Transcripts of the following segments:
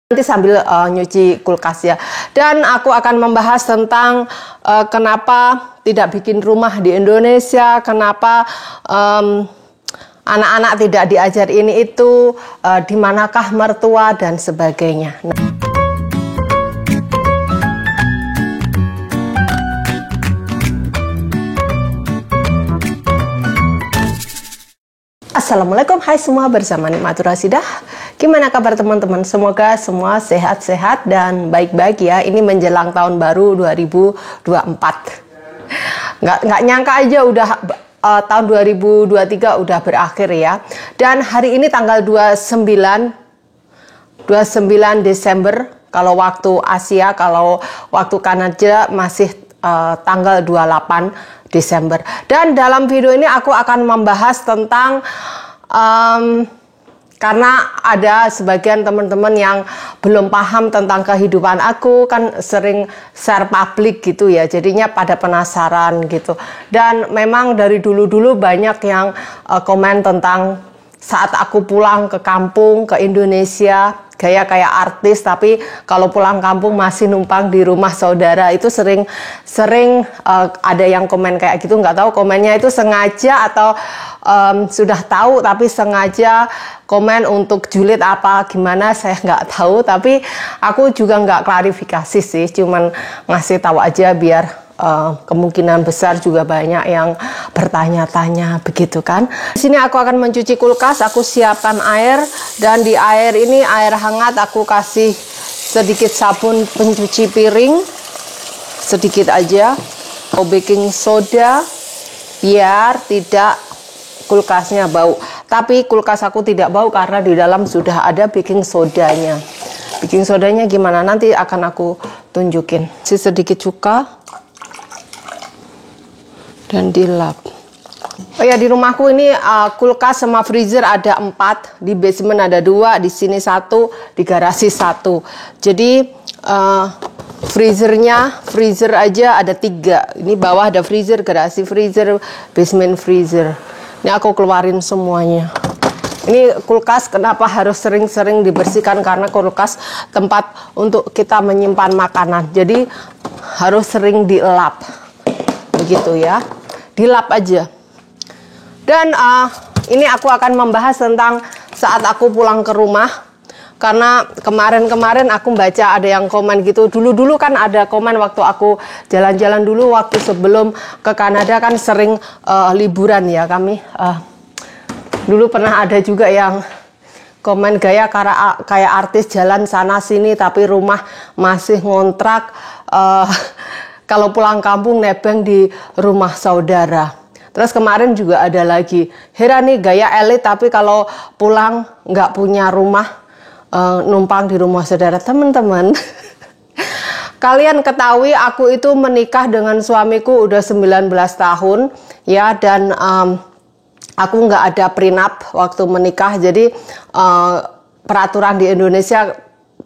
Nanti sambil nyuci kulkas ya. Dan aku akan membahas tentang kenapa tidak bikin rumah di Indonesia, kenapa anak-anak tidak diajar ini itu, di manakah mertua dan sebagainya. Assalamualaikum, hai semua, bersama Nikmatur Rasidah. Gimana kabar teman-teman? Semoga semua sehat-sehat dan baik-baik ya. Ini menjelang tahun baru 2024. Nggak nyangka aja udah tahun 2023 udah berakhir ya. Dan hari ini tanggal 29 Desember. Kalau waktu Asia, kalau waktu Kanada masih tanggal 28 Desember. Dan dalam video ini aku akan membahas tentang karena ada sebagian teman-teman yang belum paham tentang kehidupan aku, kan sering share publik gitu ya, jadinya pada penasaran gitu. Dan memang dari dulu-dulu banyak yang komen tentang saat aku pulang ke kampung, ke Indonesia, gaya kayak artis, tapi kalau pulang kampung masih numpang di rumah saudara. Itu sering ada yang komen kayak gitu. Nggak tahu komennya itu sengaja atau sudah tahu tapi sengaja komen untuk julid apa gimana, saya nggak tahu. Tapi aku juga nggak klarifikasi sih, cuman ngasih tahu aja biar kemungkinan besar juga banyak yang bertanya-tanya begitu kan. Di sini aku akan mencuci kulkas, aku siapkan air, dan di air ini air hangat aku kasih sedikit sabun pencuci piring, sedikit aja, baking soda biar tidak kulkasnya bau. Tapi kulkas aku tidak bau karena di dalam sudah ada baking sodanya. Baking sodanya gimana nanti akan aku tunjukin. Sedikit cuka dan dilap. Oh ya, di rumahku ini kulkas sama freezer ada 4, di basement ada 2, di sini 1, di garasi 1. Jadi freezer aja ada 3. Ini bawah ada freezer, garasi freezer, basement freezer. Ini aku keluarin semuanya. Ini kulkas kenapa harus sering-sering dibersihkan, karena kulkas tempat untuk kita menyimpan makanan. Jadi harus sering dilap. Begitu ya, dilap aja. Dan ini aku akan membahas tentang saat aku pulang ke rumah, karena kemarin aku baca ada yang komen gitu. Dulu kan ada komen waktu aku jalan-jalan dulu, waktu sebelum ke Kanada kan sering liburan ya kami. Dulu pernah ada juga yang komen gaya kayak artis jalan sana sini tapi rumah masih ngontrak. Kalau pulang kampung nebeng di rumah saudara. Terus kemarin juga ada lagi, Hera nih gaya elit tapi kalau pulang nggak punya rumah, numpang di rumah saudara. Teman-teman, kalian ketahui aku itu menikah dengan suamiku udah 19 tahun ya, dan aku nggak ada prenup waktu menikah. Jadi peraturan di Indonesia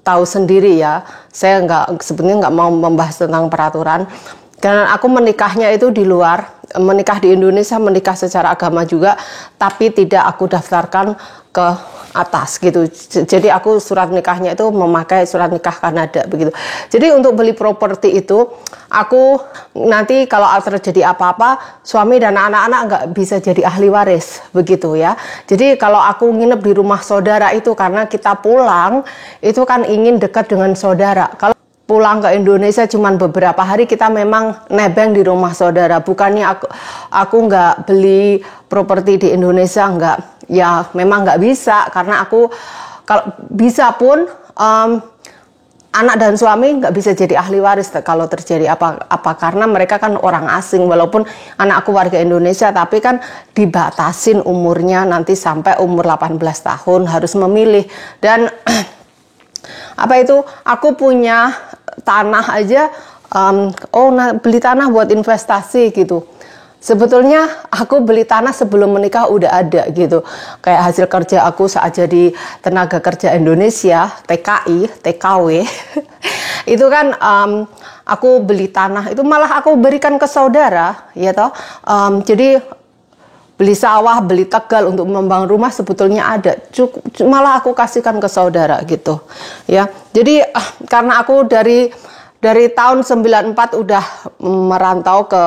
tahu sendiri ya, saya sebenarnya nggak mau membahas tentang peraturan, karena aku menikahnya itu di luar, menikah di Indonesia, menikah secara agama juga, tapi tidak aku daftarkan ke atas gitu. Jadi aku surat nikahnya itu memakai surat nikah Kanada begitu. Jadi untuk beli properti itu, aku nanti kalau terjadi apa-apa, suami dan anak-anak nggak bisa jadi ahli waris begitu ya. Jadi kalau aku nginep di rumah saudara itu karena kita pulang itu kan ingin dekat dengan saudara. Kalau pulang ke Indonesia cuman beberapa hari, kita memang nebeng di rumah saudara. Bukannya aku nggak beli properti di Indonesia, nggak. Ya memang nggak bisa, karena aku kalau bisa pun anak dan suami nggak bisa jadi ahli waris kalau terjadi apa-apa, karena mereka kan orang asing. Walaupun anakku warga Indonesia, tapi kan dibatasin umurnya nanti sampai umur 18 tahun harus memilih. Dan apa itu, aku punya tanah aja, beli tanah buat investasi gitu. Sebetulnya aku beli tanah sebelum menikah udah ada gitu. Kayak hasil kerja aku saat jadi tenaga kerja Indonesia, TKI, TKW. Itu kan aku beli tanah, itu malah aku berikan ke saudara, ya toh. Jadi beli sawah, beli tegal untuk membangun rumah sebetulnya ada. Malah aku kasihkan ke saudara gitu. Ya. Jadi karena aku dari tahun 94 udah merantau ke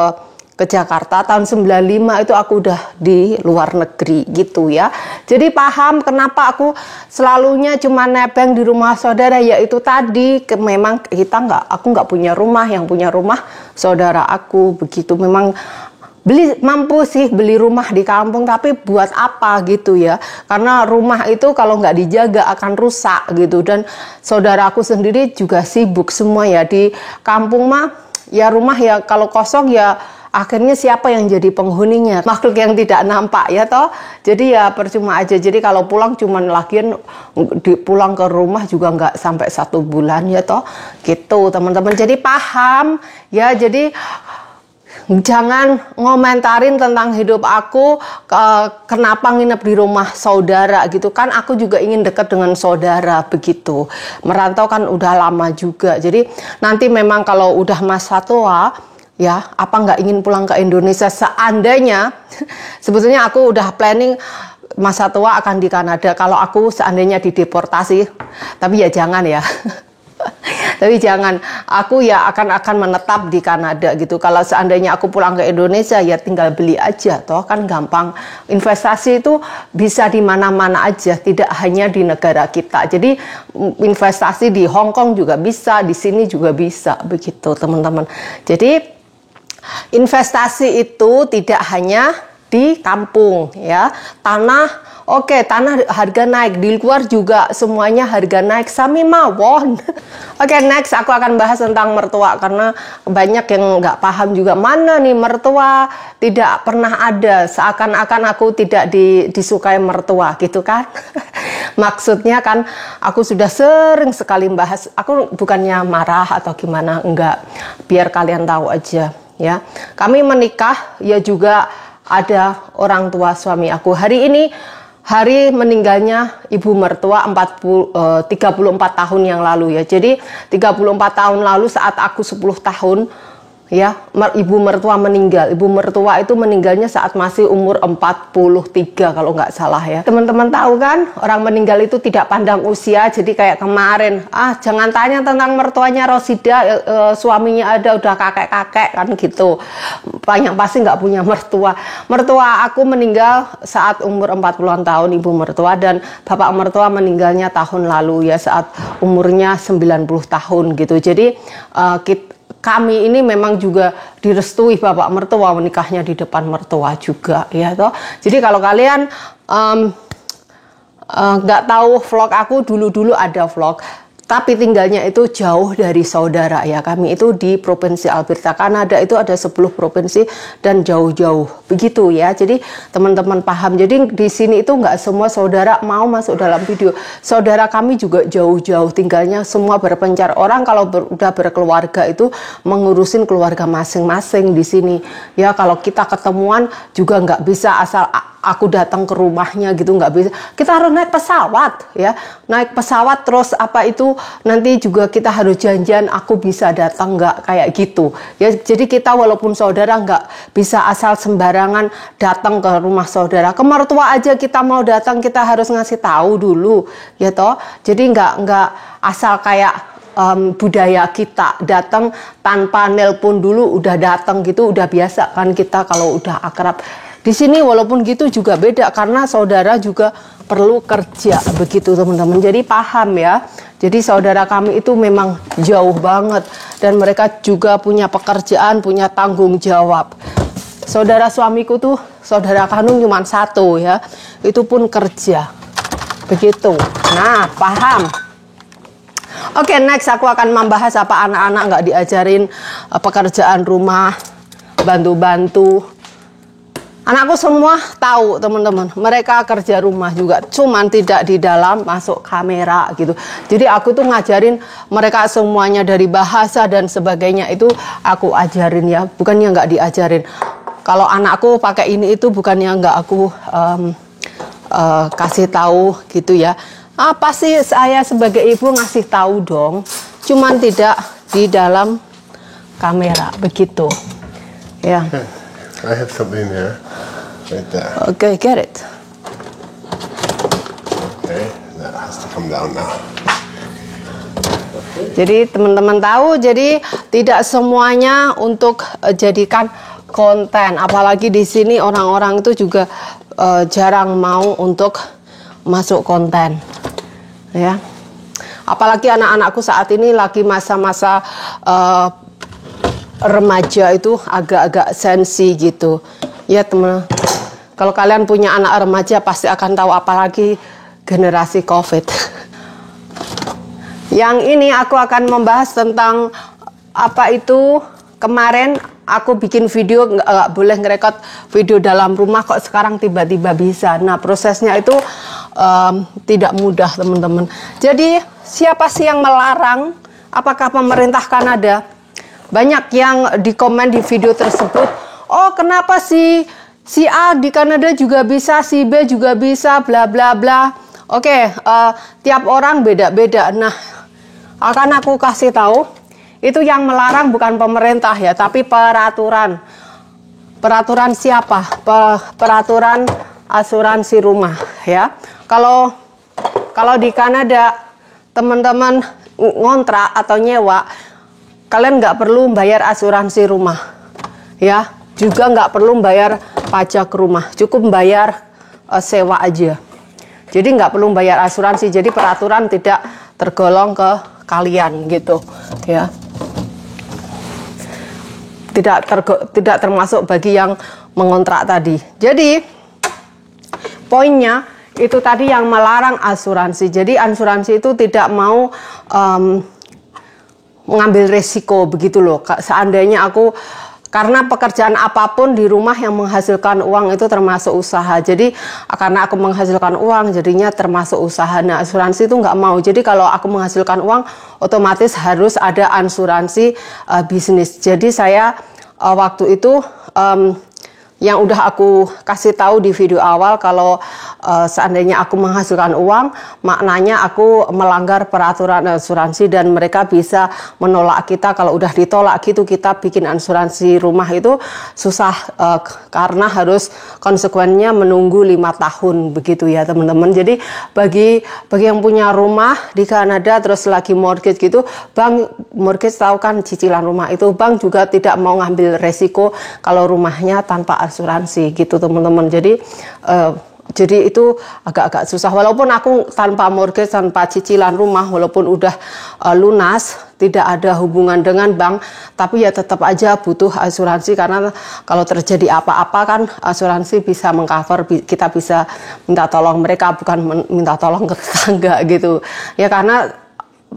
Jakarta, tahun 95 itu aku udah di luar negeri gitu ya. Jadi paham kenapa aku selalunya cuma nebeng di rumah saudara, yaitu tadi memang aku nggak punya rumah, yang punya rumah saudara aku begitu. Memang mampu sih beli rumah di kampung, tapi buat apa gitu ya, karena rumah itu kalau nggak dijaga akan rusak gitu. Dan saudara aku sendiri juga sibuk semua ya di kampung mah, ya rumah ya kalau kosong ya akhirnya siapa yang jadi penghuninya? Makhluk yang tidak nampak ya toh. Jadi ya percuma aja. Jadi kalau pulang cuman lagian pulang ke rumah juga nggak sampai 1 bulan ya toh gitu teman-teman. Jadi paham ya. Jadi jangan ngomentarin tentang hidup aku, kenapa nginep di rumah saudara gitu kan. Aku juga ingin dekat dengan saudara begitu. Merantau kan udah lama juga. Jadi nanti memang kalau udah masa tua ya, apa nggak ingin pulang ke Indonesia seandainya. Sebetulnya aku udah planning masa tua akan di Kanada kalau aku seandainya dideportasi. Tapi ya jangan ya. Tapi jangan, aku ya akan menetap di Kanada gitu. Kalau seandainya aku pulang ke Indonesia ya tinggal beli aja, toh kan gampang. Investasi itu bisa di mana-mana aja, tidak hanya di negara kita. Jadi investasi di Hong Kong juga bisa, di sini juga bisa, begitu teman-teman. Jadi investasi itu tidak hanya di kampung ya, tanah. Oke, tanah harga naik, di luar juga semuanya harga naik, sami mawon. Oke, next aku akan bahas tentang mertua, karena banyak yang nggak paham juga, mana nih mertua tidak pernah ada, seakan-akan aku tidak disukai mertua gitu kan. Maksudnya kan aku sudah sering sekali bahas, aku bukannya marah atau gimana, enggak, biar kalian tahu aja ya. Kami menikah ya juga ada orang tua suami aku. Hari ini hari meninggalnya ibu mertua 34 tahun yang lalu ya. Jadi 34 tahun lalu saat aku 10 tahun ya, ibu mertua meninggal. Ibu mertua itu meninggalnya saat masih umur 43 kalau nggak salah ya. Teman-teman tahu kan, orang meninggal itu tidak pandang usia. Jadi kayak kemarin, jangan tanya tentang mertuanya Rosida, suaminya ada udah kakek-kakek kan gitu. Banyak pasti nggak punya mertua. Mertua aku meninggal saat umur 40-an tahun ibu mertua, dan bapak mertua meninggalnya tahun lalu ya saat umurnya 90 tahun gitu. Jadi kami ini memang juga direstui bapak mertua, menikahnya di depan mertua juga ya toh. Jadi kalau kalian nggak tahu vlog aku, dulu ada vlog, tapi tinggalnya itu jauh dari saudara ya. Kami itu di Provinsi Alberta, Kanada itu ada 10 provinsi dan jauh-jauh begitu ya. Jadi teman-teman paham. Jadi di sini itu nggak semua saudara mau masuk dalam video. Saudara kami juga jauh-jauh tinggalnya, semua berpencar. Orang kalau udah berkeluarga itu mengurusin keluarga masing-masing di sini ya. Kalau kita ketemuan juga nggak bisa asal aku datang ke rumahnya gitu, nggak bisa. Kita harus naik pesawat ya, naik pesawat terus apa itu nanti juga kita harus janjian, aku bisa datang nggak, kayak gitu ya. Jadi kita walaupun saudara nggak bisa asal sembarangan datang ke rumah saudara. Ke mertua aja kita mau datang kita harus ngasih tahu dulu ya toh. Jadi nggak asal kayak budaya kita datang tanpa nelpon dulu udah datang gitu, udah biasa kan kita kalau udah akrab. Di sini walaupun gitu juga beda, karena saudara juga perlu kerja begitu teman-teman. Jadi paham ya. Jadi saudara kami itu memang jauh banget, dan mereka juga punya pekerjaan, punya tanggung jawab. Saudara suamiku tuh, saudara kandung cuma 1 ya. Itu pun kerja. Begitu. Nah, paham. Oke, next aku akan membahas apa anak-anak nggak diajarin pekerjaan rumah, bantu-bantu. Anakku semua tahu teman-teman, mereka kerja rumah juga, cuman tidak di dalam masuk kamera gitu. Jadi aku tuh ngajarin mereka semuanya, dari bahasa dan sebagainya itu aku ajarin ya, bukannya nggak diajarin. Kalau anakku pakai ini itu bukannya nggak aku kasih tahu gitu ya. Pasti saya sebagai ibu ngasih tahu dong, cuman tidak di dalam kamera begitu ya. I have something here. Right there. Okay, get it. Okay, that has to come down now. Jadi teman-teman tahu, jadi tidak semuanya untuk jadikan konten. Apalagi di sini orang-orang itu juga jarang mau untuk masuk konten, ya. Apalagi anak-anakku saat ini lagi masa-masa remaja itu agak-agak sensi gitu, ya teman. Kalau kalian punya anak remaja pasti akan tahu, apalagi generasi COVID. Yang ini aku akan membahas tentang apa itu, kemarin aku bikin video nggak boleh ngerekod video dalam rumah, kok sekarang tiba-tiba bisa. Nah prosesnya itu tidak mudah teman-teman. Jadi siapa sih yang melarang? Apakah pemerintah Kanada? Banyak yang di komen di video tersebut, oh kenapa si A di Kanada juga bisa, si B juga bisa, bla bla bla. Oke, tiap orang beda-beda. Nah, akan aku kasih tahu, itu yang melarang bukan pemerintah ya, tapi peraturan. Peraturan siapa? Peraturan asuransi rumah ya. Kalau di Kanada teman-teman ngontrak atau nyewa, kalian nggak perlu bayar asuransi rumah ya, juga nggak perlu bayar pajak rumah, cukup bayar sewa aja. Jadi nggak perlu bayar asuransi, jadi peraturan tidak tergolong ke kalian gitu ya, tidak termasuk bagi yang mengontrak tadi. Jadi poinnya itu tadi yang melarang asuransi. Jadi asuransi itu tidak mau mengambil resiko begitu loh. Seandainya aku, karena pekerjaan apapun di rumah yang menghasilkan uang itu termasuk usaha. Jadi karena aku menghasilkan uang jadinya termasuk usaha. Nah asuransi itu nggak mau. Jadi kalau aku menghasilkan uang otomatis harus ada asuransi bisnis. Jadi saya waktu itu yang udah aku kasih tahu di video awal, kalau seandainya aku menghasilkan uang, maknanya aku melanggar peraturan asuransi dan mereka bisa menolak kita. Kalau udah ditolak gitu, kita bikin asuransi rumah itu susah karena harus konsekuensinya menunggu 5 tahun begitu ya teman-teman. Jadi bagi yang punya rumah di Kanada terus lagi mortgage gitu, bank mortgage tahu kan cicilan rumah itu, bank juga tidak mau ngambil resiko kalau rumahnya tanpa asuransi gitu teman-teman. Jadi itu agak-agak susah. Walaupun aku tanpa mortgage, tanpa cicilan rumah, walaupun udah lunas, tidak ada hubungan dengan bank, tapi ya tetap aja butuh asuransi, karena kalau terjadi apa-apa kan asuransi bisa mengcover, kita bisa minta tolong mereka, bukan minta tolong ke tetangga gitu ya, karena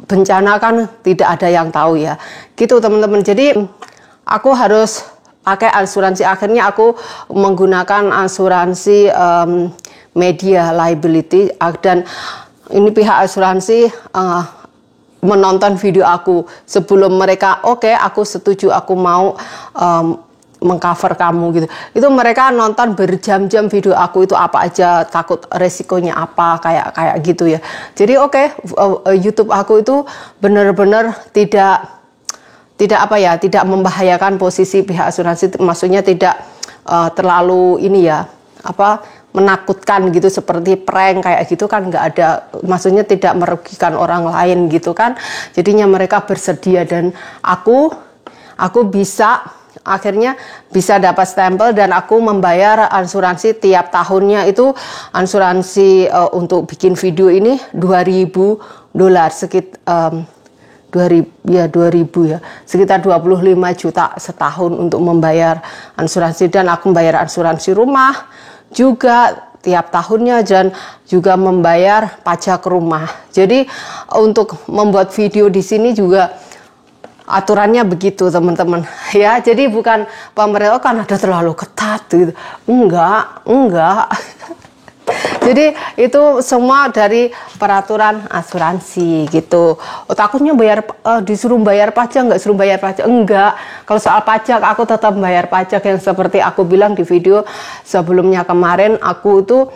bencana kan tidak ada yang tahu ya gitu teman-teman. Jadi aku harus pakai asuransi. Akhirnya aku menggunakan asuransi media liability, dan ini pihak asuransi menonton video aku sebelum mereka oke, aku setuju, aku mau mengcover kamu gitu. Itu mereka nonton berjam-jam video aku itu apa aja, takut resikonya apa, kayak gitu ya. Jadi YouTube aku itu benar-benar tidak membahayakan posisi pihak asuransi, maksudnya tidak terlalu menakutkan gitu, seperti prank kayak gitu kan, nggak ada, maksudnya tidak merugikan orang lain gitu kan. Jadinya mereka bersedia, dan aku akhirnya bisa dapat stempel, dan aku membayar asuransi tiap tahunnya itu. Asuransi untuk bikin video ini $2,000 sekitar 25 juta setahun untuk membayar asuransi. Dan aku membayar asuransi rumah juga tiap tahunnya, dan juga membayar pajak rumah. Jadi untuk membuat video di sini juga aturannya begitu teman-teman ya. Jadi bukan pemerintah kan ada terlalu ketat gitu, enggak. Jadi itu semua dari peraturan asuransi gitu. Takutnya disuruh bayar pajak, nggak suruh bayar pajak, enggak. Kalau soal pajak aku tetap bayar pajak, yang seperti aku bilang di video sebelumnya kemarin. Aku itu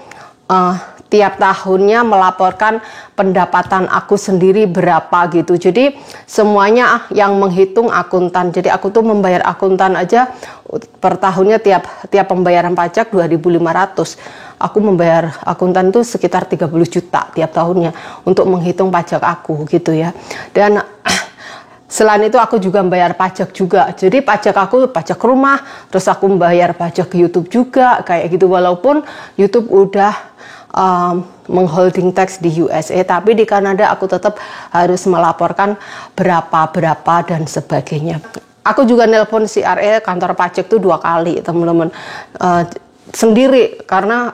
tiap tahunnya melaporkan pendapatan aku sendiri berapa gitu. Jadi semuanya yang menghitung akuntan. Jadi aku tuh membayar akuntan aja per tahunnya tiap pembayaran pajak 2.500. Aku membayar akuntan tuh sekitar 30 juta tiap tahunnya untuk menghitung pajak aku gitu ya. Dan selain itu aku juga membayar pajak juga. Jadi pajak aku pajak rumah, terus aku membayar pajak YouTube juga kayak gitu. Walaupun YouTube udah mengholding tax di USA, tapi di Kanada aku tetap harus melaporkan berapa dan sebagainya. Aku juga nelpon CRA kantor pajak tuh 2 kali teman-teman, sendiri karena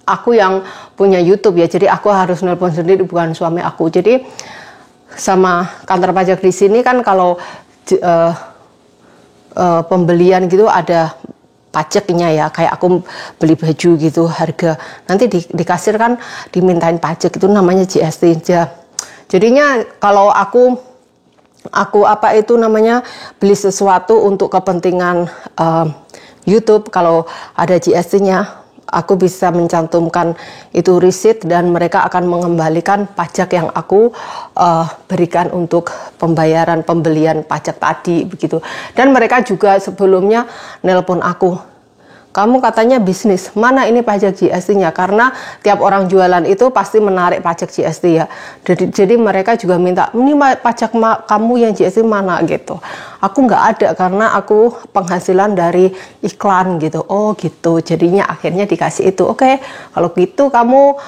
aku yang punya YouTube ya, jadi aku harus nelpon sendiri, bukan suami aku. Jadi sama kantor pajak di sini kan kalau pembelian gitu ada pajaknya ya, kayak aku beli baju gitu harga nanti di kasir kan dimintain pajak, itu namanya GST. Jadinya kalau aku apa itu namanya beli sesuatu untuk kepentingan YouTube, kalau ada GST-nya aku bisa mencantumkan itu receipt dan mereka akan mengembalikan pajak yang aku berikan untuk pembelian pajak tadi begitu. Dan mereka juga sebelumnya nelpon aku, kamu katanya bisnis, mana ini pajak GST-nya? Karena tiap orang jualan itu pasti menarik pajak GST ya. Jadi mereka juga minta, ini pajak kamu yang GST mana gitu. Aku nggak ada karena aku penghasilan dari iklan gitu. Oh gitu, jadinya akhirnya dikasih itu. Oke, kalau gitu kamu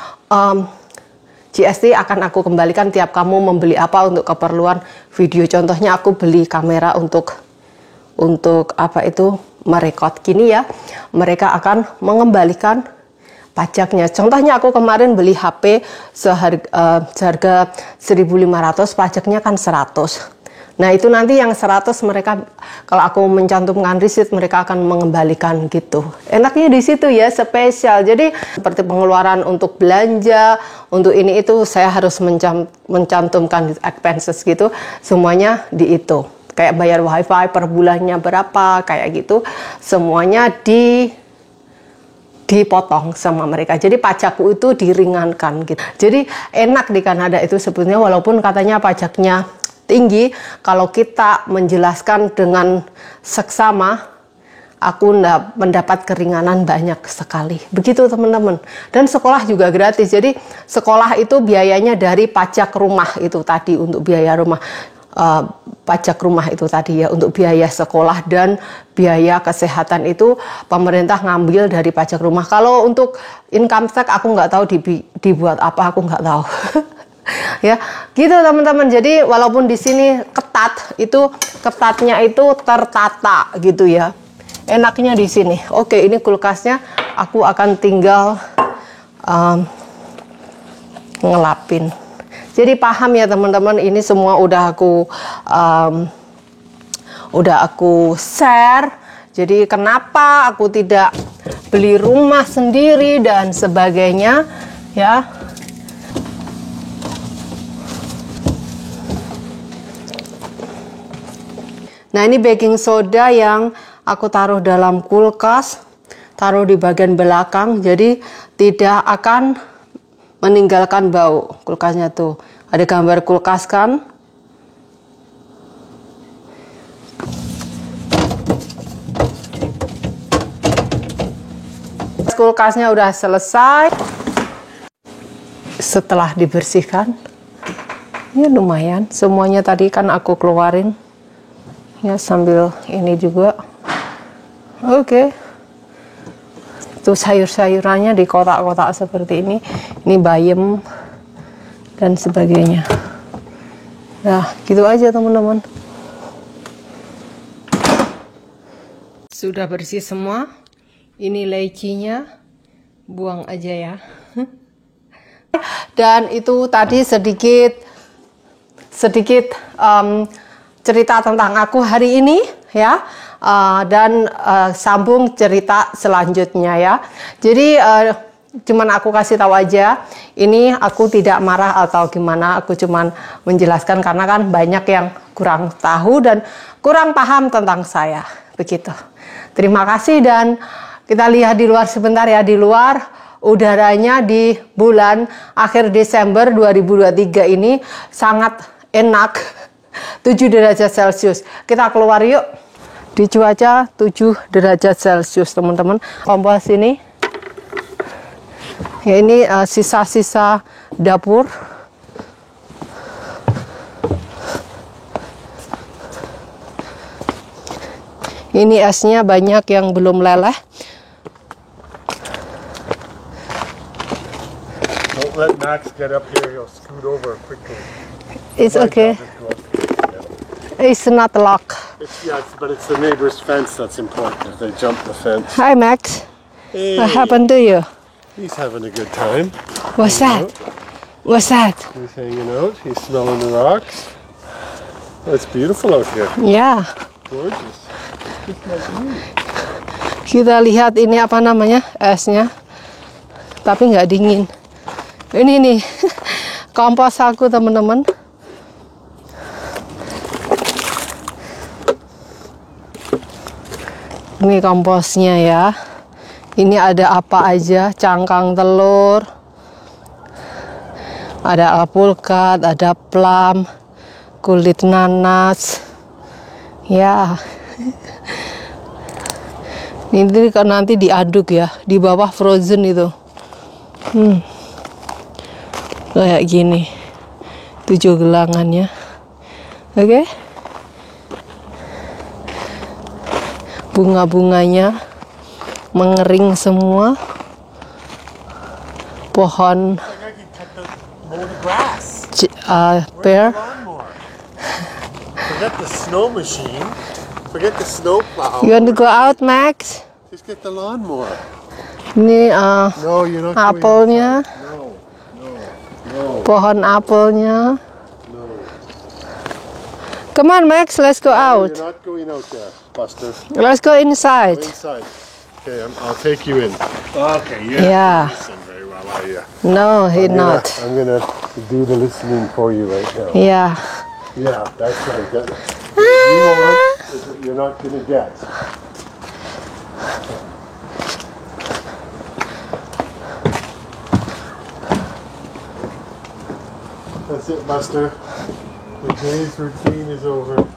GST akan aku kembalikan tiap kamu membeli apa untuk keperluan video. Contohnya aku beli kamera untuk apa itu merekod gini ya, mereka akan mengembalikan pajaknya. Contohnya aku kemarin beli HP seharga 1.500, pajaknya kan 100. Nah itu nanti yang 100 mereka, kalau aku mencantumkan receipt, mereka akan mengembalikan gitu. Enaknya di situ ya, spesial. Jadi seperti pengeluaran untuk belanja, untuk ini itu saya harus mencantumkan expenses gitu, semuanya di itu. Kayak bayar wifi per bulannya berapa, kayak gitu, semuanya dipotong sama mereka. Jadi pajakku itu diringankan gitu. Jadi enak di Kanada itu sebetulnya, walaupun katanya pajaknya tinggi, kalau kita menjelaskan dengan seksama, aku mendapat keringanan banyak sekali. Begitu teman-teman. Dan sekolah juga gratis. Jadi sekolah itu biayanya dari pajak rumah itu tadi, untuk biaya rumah. Pajak rumah itu tadi ya, untuk biaya sekolah dan biaya kesehatan itu pemerintah ngambil dari pajak rumah. Kalau untuk income tax aku nggak tahu dibuat apa, aku nggak tahu. Ya gitu teman-teman. Jadi walaupun di sini ketat, itu ketatnya itu tertata gitu ya. Enaknya di sini. Oke, ini kulkasnya, aku akan tinggal ngelapin. Jadi paham ya teman-teman, ini semua udah aku share. Jadi kenapa aku tidak beli rumah sendiri dan sebagainya ya. Nah ini baking soda yang aku taruh dalam kulkas, taruh di bagian belakang, jadi tidak akan meninggalkan bau. Kulkasnya tuh ada gambar kulkas kan. Kulkasnya udah selesai. Setelah dibersihkan ya lumayan, semuanya tadi kan aku keluarin ya, sambil ini juga. Oke. Tuh sayur-sayurannya di kotak-kotak seperti ini bayam dan sebagainya. Nah gitu aja teman-teman. Sudah bersih semua. Ini lecinya, buang aja ya. Dan itu tadi sedikit cerita tentang aku hari ini ya. Dan sambung cerita selanjutnya ya. Jadi cuman aku kasih tahu aja, ini aku tidak marah atau gimana, aku cuman menjelaskan karena kan banyak yang kurang tahu dan kurang paham tentang saya, begitu. Terima kasih dan kita lihat di luar sebentar ya, di luar udaranya di bulan akhir Desember 2023 ini sangat enak. 7 derajat Celcius. Kita keluar yuk. Di cuaca 7 derajat Celcius, teman-teman. Kompos ini. Ya, ini sisa-sisa dapur. Ini esnya banyak yang belum leleh. Don't let Max get up here. He'll scoot over quickly. It's okay. It's not locked. But it's the neighbor's fence that's important. If they jump the fence. Hi, Max. Hey, What happened to you? he's having a good time. What's that? What's that? He's hanging out. He's smelling the rocks. Oh, it's beautiful out here. Ya, Gorgeous. Just like me. kita lihat ini apa namanya esnya, tapi nggak dingin. Ini nih kompos aku, teman-teman. Ini komposnya ya. Ini ada apa aja? Cangkang telur, ada alpukat, ada plum, kulit nanas. Ya. Ini kan nanti diaduk ya, di bawah frozen itu. Kayak gini. 7 gelangannya. Oke. Bunga-bunganya mengering semua. Pohon pear. Forget the snow machine. Forget the snow plow. You want to go out, Max? Just get the lawnmower. Ini No, you're not apelnya, going No. pohon apelnya. No. Come on, Max, let's go out. You're not going out there, Buster. Let's go inside. Go inside. Okay, I'll take you in. Okay, Yeah. Listen very well, are you? No, he not. I'm gonna do the listening for you right now. Yeah. Yeah, that's right. What you want is what you're not gonna get. That's it, Buster. The day's routine is over.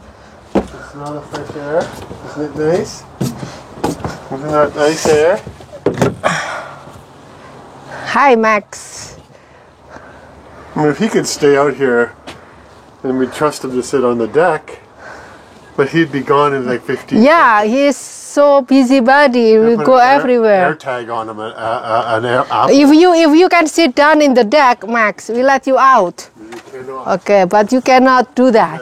It's not a fresh air. Isn't it nice? Isn't that nice air? Hi, Max. I mean, if he could stay out here, then we'd trust him to sit on the deck. But he'd be gone in like 15 Yeah, he's so busybody. We Put go an air everywhere. tag on him, an air apple. If you can sit down in the deck, Max, we let you out. You cannot. Okay, but you cannot do that.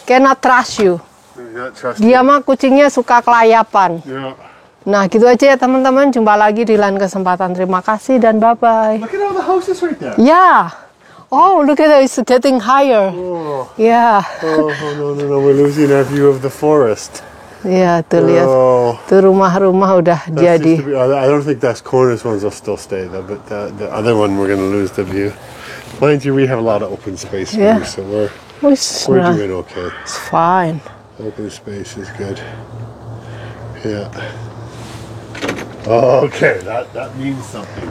Cannot trust you. You not trust Dia him. mah kucingnya suka kelayapan. Yeah. Nah, gitu aja ya teman-teman. Jumpa lagi di lain kesempatan. Terima kasih dan bye-bye. Look at all the houses right there. Yeah. Oh, look at it. It's getting higher. Oh, Yeah. no. We're losing our view of the forest. Ya, tuh lihat. Oh. Tuh rumah-rumah udah That's jadi. just I don't think that corners ones will still stay though, but the other one we're going to lose the view. Mind you, we have a lot of open space Yeah. here, so we're It's doing okay. fine. Open space is good. Yeah. Oh, okay, that means something.